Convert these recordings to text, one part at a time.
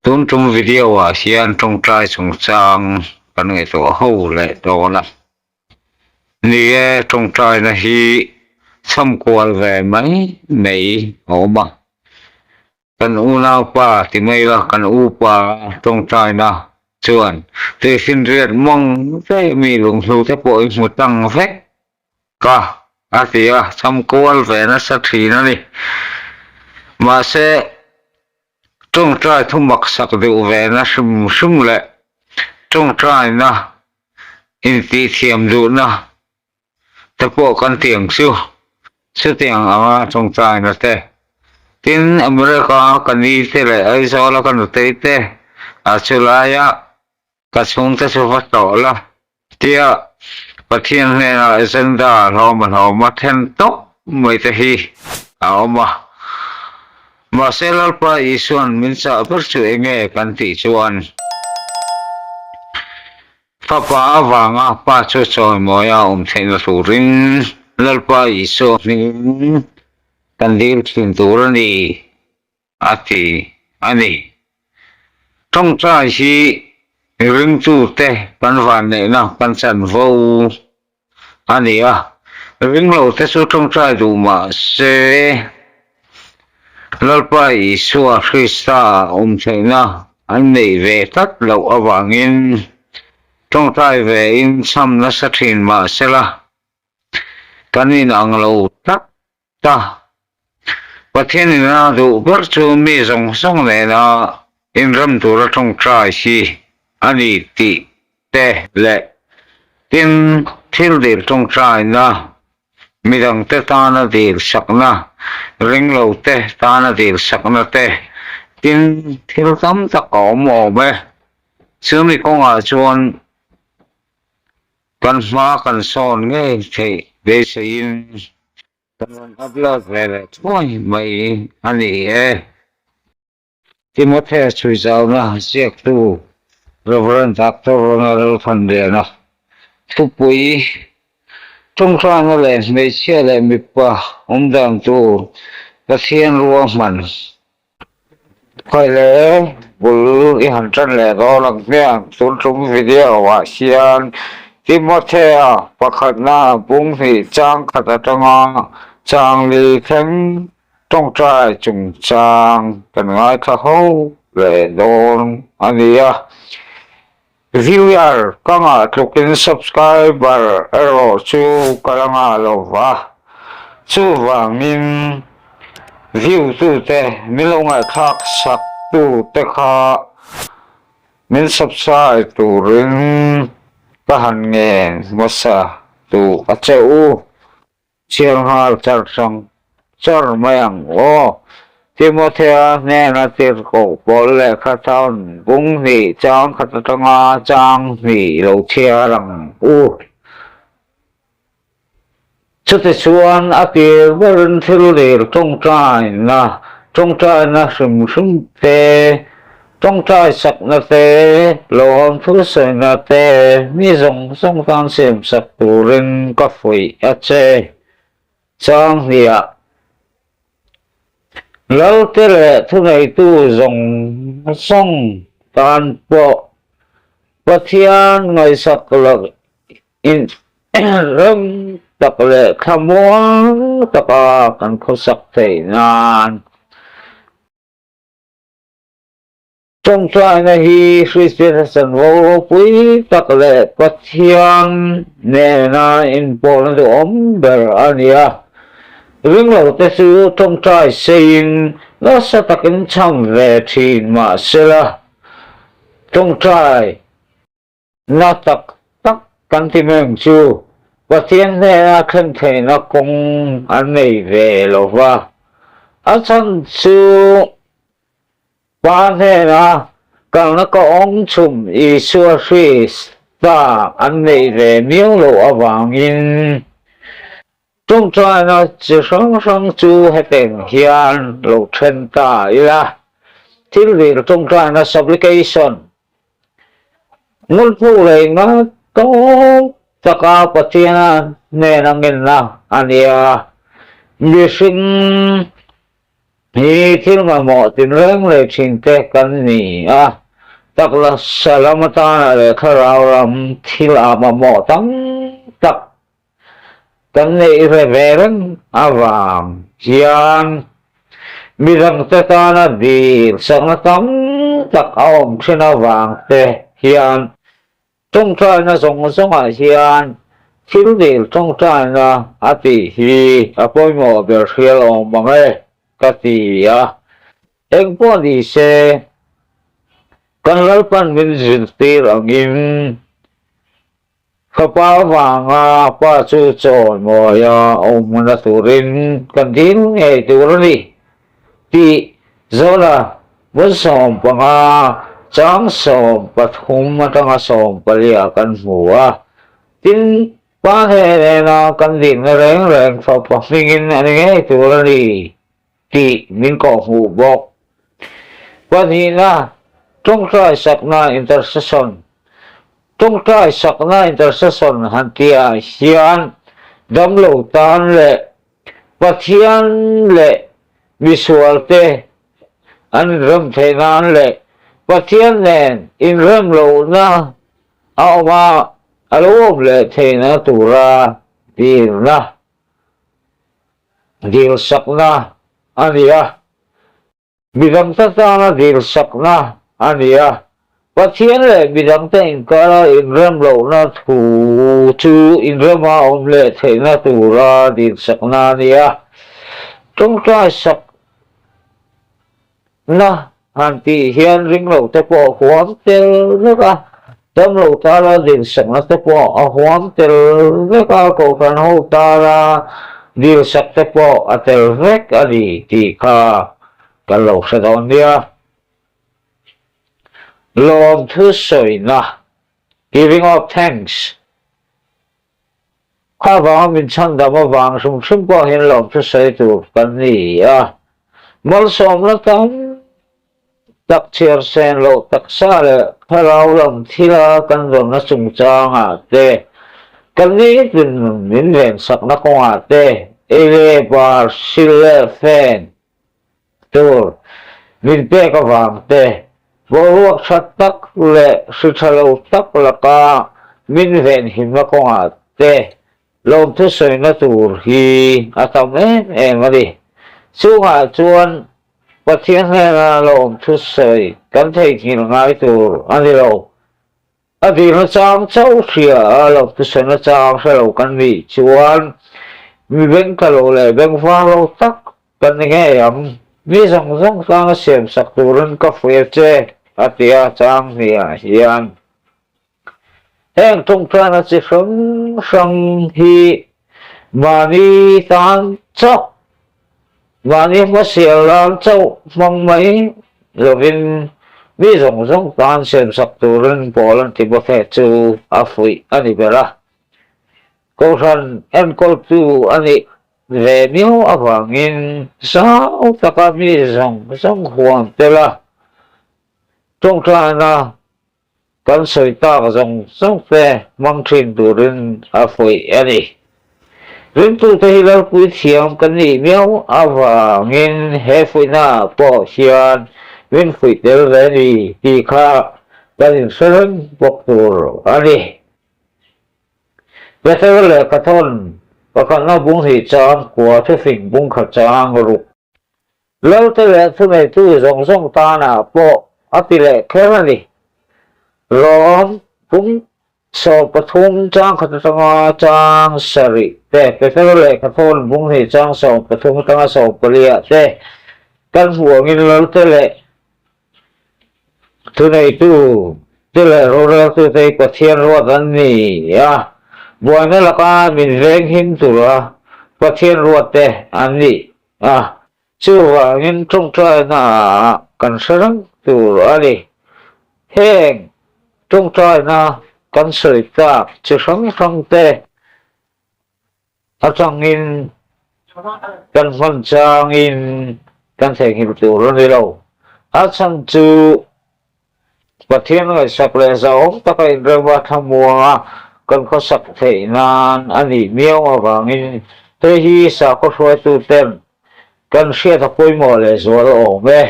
tun trong video hian trong trai trong trang kan ngai to ho le to la ni trong trai na hi sam kwal ve mai nei oma kan u na pa ti mai la kan u pa trong trai na chuan te sin riat mong te mi lung lu te po mu tang vek ka asia sam kwal ve na sa thi na ni mà sẽ trong trai thu mặc sắc điệu về nó sum sum lệ trong trai na in ti thiềm dụ na tập bộ con tiếng siêu siêu tiếng ở trong trai nó thế tin America cần đi thế lại ấy sao là cần tới thế Australia cả chúng ta sẽ phát triển là tia và thiên này là dân ta họ mà thiên tốt mới thế hi mà Masalah pa isuan minsa percu enge kanti cuan papa awanga pa cho cho moya thena surin lalpa iso ni kandil cinturani ati ani trong trai hi ring tu te pan van ne na pan san vo ani ring lo te su trong trai du ma se lalpa isua Krista thena anh này về tất lậu ở vàng in trong trai về in xăm nó sát hình mà sẽ là cái này nặng lậu tất ta và thiên này nó đủ bất chu mi dòng sông này nó in râm đủ ra trong trai si anh ấy tị tê lệ tin thiếu điều trong trai nó mi dòng tê ta nó điều sắc na ring lâu tê ta nó điều sắc na tê tin thiếu tấm ta có mồ mê xưa mi có ngờ chuan cần phá cần son nghe thì về sẽ in cần upload về là thôi mày anh ấy thì một thế suy giàu na siết tu Reverend Dr. Ronald phần đề na thu bụi trong trang nó lên mấy chia lại mi pa đang tu cái thiên ruộng mình coi lẽ bulu i han chân lẽ đó là nghe tốn trong video và xiên thì một thế pakhat na bung thì trang khát trang li khen trong trai chung trang cần ngay khá hậu lẽ đồn anh viewer ka nga tukin subscriber ero chu kalanga lova chu wangin view tu te milonga khak sak tu te kha min subscribe tu ring pahan nge mosa tu acheu chiang har char sang char mayang o Timothea nè na tiệt cổ bol lệ khát thon bung hỉ trang khát nga trang hỉ lâu chia rằng chút thì xuân ác kia vẫn thiếu điều trong trai na sum sum tê trong trai sặc na tê lon phước sợi na tê mi dòng sông tan xiêm sặc tù rin có phổi chê trang hỉ lâu thế lệ thứ này tu dòng sông tan bộ và thiên ngày sạc lực in râm tập lệ khám muốn tập cần có sạc thể ngàn trong trai này hi Christian sân vô quý tập lệ và thiên nè na in bộ nó ốm bờ ania ring lâu te su trong trai saying nó sẽ tập in trong về thì mà sẽ là trong trai nó tập tắc căn thì mình chu và thiên này là thân thể nó cũng anh này về lâu và ở trong su ba này là còn nó có ông chùm ý xua phi ta anh này về miếng lộ ở vàng in trong trai nó chỉ sống chú hay tiền hiền lộ chân ta là thiếu gì trong trai nó supplication ngôn phụ này nó có tất cả bất thiên nè năng nghìn nào anh như sinh hi thil ma mo tin reng le thin te kan ni a takla salamata le kharau ram thil a ma mo tam tak kan nei re veren awam hian midang te ta na di sang tam tak aom sina wang te hian trong trai na song song a hian thil dil trong trai na ati hi apoi mo ber hial om mangai ka ti a eng po di se kan lalpan min zin tir angin kapa wanga pa chu chon mo ya om na turin kan din nge turani ti zona mun som panga chang som pathum matanga som palia kan hua tin pa he na kan din reng reng fa pa fingin ani nge turani ti min ko hu bok pani na trong trai sakna intercession trong trai sakna intercession hantia hian dam lo tan le pathian le visual te an ram the nan le pathian nen in ram lo na auma alom le the na tura dir na dil sakna ania bidang ta na dil sakna ania pathian le bidang ta in kara in ram lo na thu chu in ram om le the na tura dil sakna ania trong trai sak na hanti hian ring lo te po huam tel ka tam lo ta la din sak na te po a huam tel ka ko kan ho ta la dil sak te po a tel vek ali ti kha kan lo sa don dia lom thu soi na giving of thanks kha ba min chan da ma wang sum sum po hin lom thu soi tu kan ni a mal som na tam tak chiar sen lo tak sa le kharau lam thila kan ron na chung chang a te kan ni tin min len sak na ko a te ele bar sile fen tur min pe ka wang te bo ruak sat tak le su chalo tak la ka min ven him na ko a te lom thu soi na tur hi atam em ma di chu nga chuan pathian na lom thu soi kan thei thil ngai tur ani lo adi na chang chau thia lom thu soi na chang sa lo kan ni chuan mi ben ka lo le ben fa lo tak kan nge am mi zong zong sang sem sak turun ka fue che atia chang nia hian heng tung tra na chi sang hi mani tan chok mani ma sial lam chau mong mai lovin mi zong zong tan sem sak turun polan ti bo the chu a fui ani bera ko ran en kol tu ani ve miu awangin sao taka mi zong zong huam tela trong tra na kan soi ta zong zong pe mang thin turun a fui ani rin tu te hilal pui thiam kan ni miau awangin he fui na po hian win fui tel ve ni ti kha kan in seren bok tur ani better le kathon pakhan na bung hi chang kwa the phing bung kha chang ru lo te le thu me tu zong zong ta na po ati le kherani rom bung so pathum chang kha tanga chang sari te better le kathon bung hi chang so pathum tanga so palia te kan huangin lo te le thu nei tu te le ro ro tu te pathian ro kan ni ya buwan na laka min veng hin tura pathian ruat te ani chuwa ngin trong trai na kan sarang tur ani heng trong trai na kan soi ta chu sang sang te atang in kan fan chang in kan theng hin tur ni lo atang chu pathian ngai sak le zaom takai rewa thamua kan ko sak thei nan ani miao awangin te hi sa ko hruai tu ten kan sia ta poi mo le zo lo me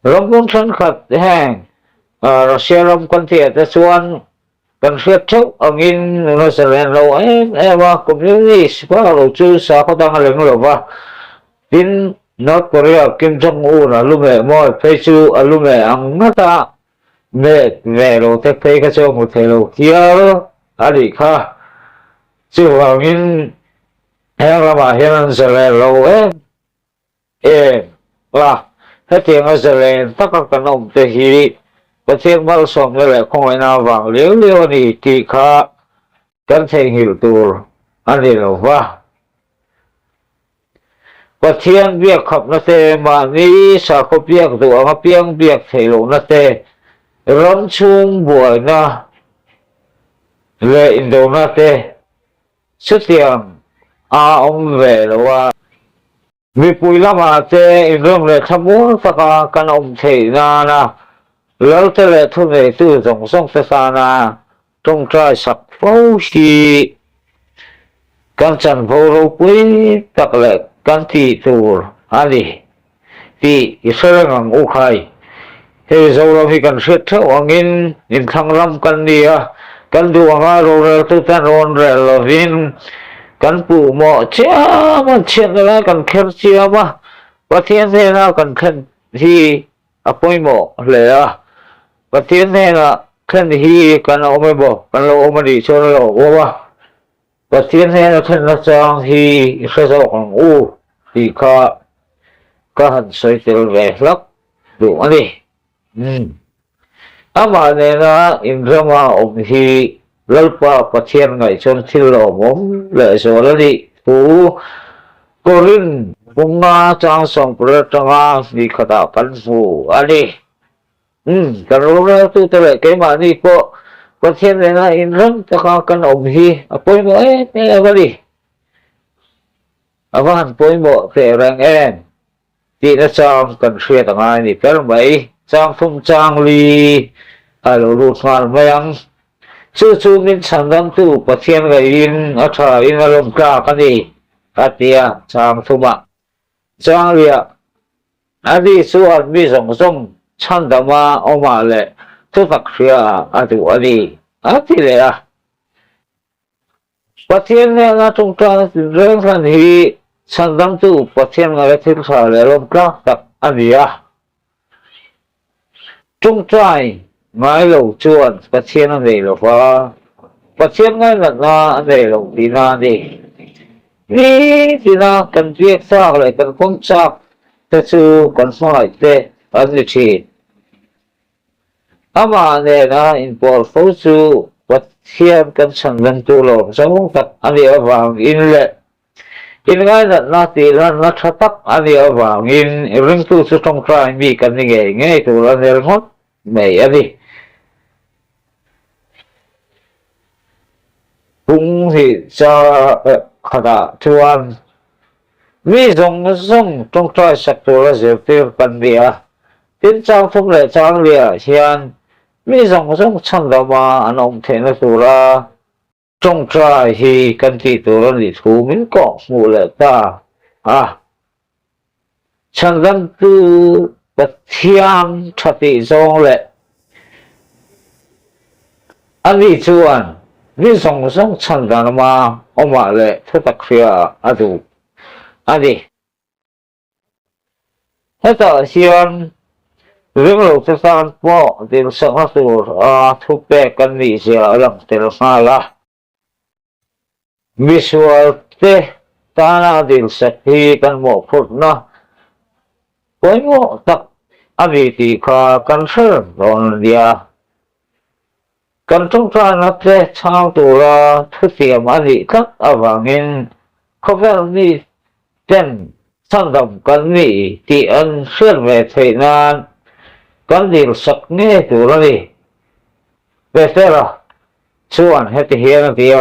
rom kun than khat hang Russia rom kan ti ta chuan kan sia thau angin no se len lo wa communist pa lo chu sa ko dang leng lo wa tin North Korea Kim Jong Un alume mo phei chu alume ang ngata me ve lo te phei ka chu mu the lo kia ali kha chu angin hang la ma hian se len lo là hết tiền ở giờ lên tất cả các ông từ khi có thiên bao sống với lại không phải nào vào liếu liếu thì khá cần thể hiểu tù anh đi đâu va có thiên việc học nó thế mà ní sao có việc tụ mà biếng việc thể lộ nó thế rắm chung buổi nó lệ đồ nó thế xuất tiền ông về là vì bùi lắm mà thế rong lệ thăm muốn tất cả các ông thể na na lâu thế lệ thu về từ dòng sông thế sa na trong trai sặc phâu xì căn chân vô lâu quý tất lệ căn thị tù đi thì sẽ ngang u khai thì dầu là vì căn xét theo anh in thăng lâm căn đi căn đùa ngã rồi tự tan rồi là vin căn phụ mọ chia mà chuyện là căn khen chia mà và thiên thế nào căn khen thì apoi mọ lệ và thiên thế là khen thì căn ôm bò căn lo ôm đi cho nó ôm và thiên thế là khen là sang thì sẽ cho con u thì có hẳn soi tiêu về lắm đủ anh đi mà nên là in ra mà ôm thì lâu qua có thiên ngày trong thiên lộ mồm lệ số đó đi phú cô linh cũng trang song bờ trang đi khát áo pan phù anh đi cái lúc đó tôi lại cái mà đi có thiên này là in râm cho con căn ống hi bôi mỗi này là đi hàn bôi mỗi để rằng em thì nó trang cần xuyên tầng ai thì cái mấy trang phong trang ly lỗ lụt hoàn vang chú mình sản phẩm tu có thiên cái in ở trời in ở lồng cả cái gì tia trang thu mạng trang lia đi suốt mi rong rong chăn đama mà lệ thu tập xia tu đi thì lệ có thiên này là trong trang riêng thành thì sản phẩm tu có thiên cái thiên sở lệ lồng cả tập đi trong trai ngay lầu chuồn có thiên nó về lầu và có thiên ngay là nó về lầu đi na đi thì na cần việc sao lại cần công sao thật sự còn phải thế anh chị mà này là in phô su có thiên cần sản phẩm tu lồng sống tập anh đi ở vào in lệ in ngay là nó thì nó thắt tắc anh đi ở vào in rừng tu su trong trai mi cần nghe nghe tu là nghe ngót mày anh đi cũng thì cho khả đã chuan vì dòng dòng trong trai sạch tổ là dễ tiêu cần bìa tiến trang phong lệ trang lìa hiền vì dòng dòng chân đó mà anh ông thế nó tổ là trong trai thì cần thì tổ là lý thú mình có ngủ lệ ta chân dân tư bật thiên thật tỷ dòng lệ anh đi chuan vì dòng dòng chân đó mà mà lệ thật đặc biệt đủ đi hết giờ hiền riêng lục thế gian bộ thì sẽ có sự thu bè cần gì sẽ ở lòng tiền hoa là visual te ta là điều sẽ khi cần một phút nó với một tập đi thì có cần sớm rồi đi cần trong tra nó sẽ sao tụ là thức tiệm đi tất ở vào nghìn không phải đi trên sản phẩm cần gì thì ân xuyên về thời gian cần điều sạch nghe tụ là đi về thế là chuan hết thì hiện thì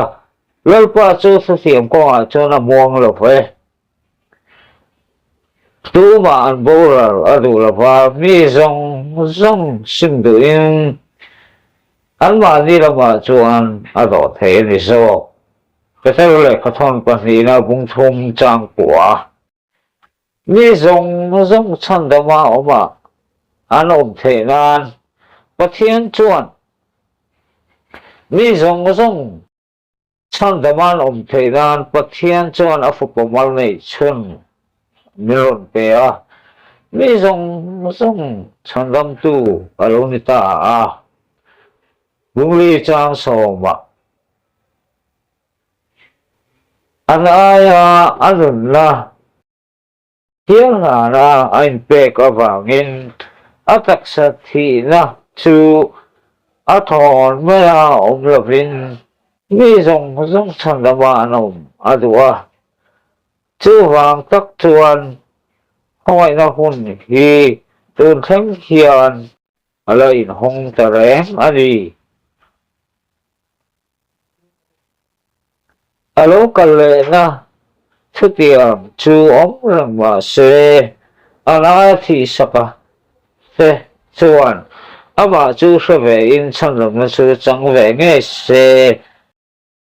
lâu qua chú thức tiệm qua cho nó muông rồi phải tú mà ăn bố là ở đủ là và mi rong sinh tự nhiên anh mà đi là mà chuan ở đó thế thì sao cái thế là cái thằng quan gì nó cũng thông trang của mi zong chan dama oma an the nan pathian chuan mi zong chan daman the nan pathian chuan afupamal nei chun miron pe a mi zong chan dam tu alonita a bungli chang soma an aya anun la hiang na ein pe ka wangin atak sa thi na chu a thon ma lovin mi zong chan dama nom adua chu wang tak chuan hoi na hun hi tun thang hian ala in hong tarem ani alo kale na chu tiam chu om rang ma se ala thi sapa se chuan ama chu se ve in chan lam na chu chang ve nge se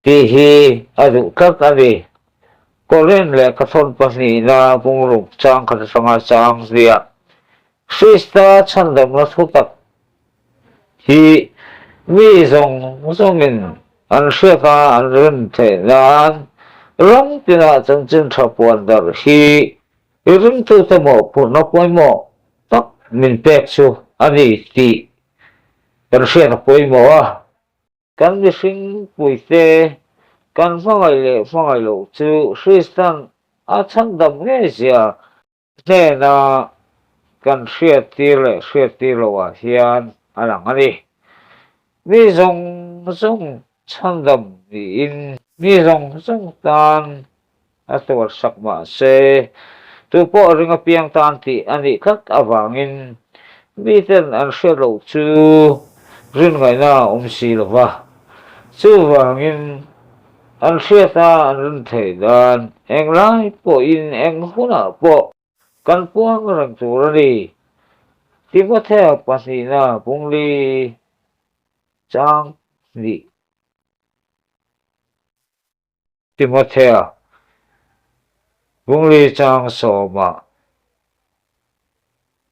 ti hi adu kak ani koren le ka thon pani na bung ruk chang ka sanga chang zia Sista chan lam na thu tak hi mi zong in an sheka an rin the nan rong pina chang chin thapuan dar hi rin tu te mo pu na poi mo tak min pek chu ani ti kan sheka poi mo a kan mi sing pui te kan fangai lo chu Sristan a chan dam nge sia ne na kan hriat tir lo a hian alang ani mi zong chan dam ni in mi zong tan a tuar sak ma se tu po ringa piang tan ti ani khat awangin mi ten an hriat lo chu rin ngai na si lo wa chu wangin an hriata an rin thei dan eng lai po in eng huna po kan puang rang tur ani Timothea pasi na pungli chang ni Timothea pungli chang soma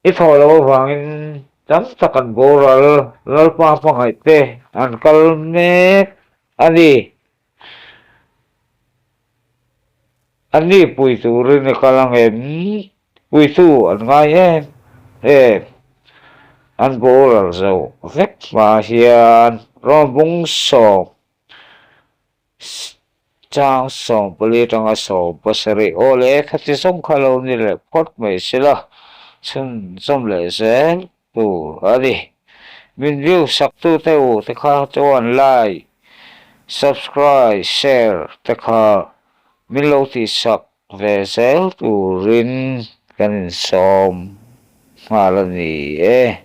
itholo wangin tam takan boral lalpa pangai te an kalmek ani pui tu rin kalang em pui tu an ngai em an boral zo vek ma hian rombung so chang som pali tang a so pasari ole khati som khalo ni le pot mai sila chun som le zen tu ani min view sak tu te u te kha chuan like subscribe share te kha min lo ti sak ve zel tu rin kan som malani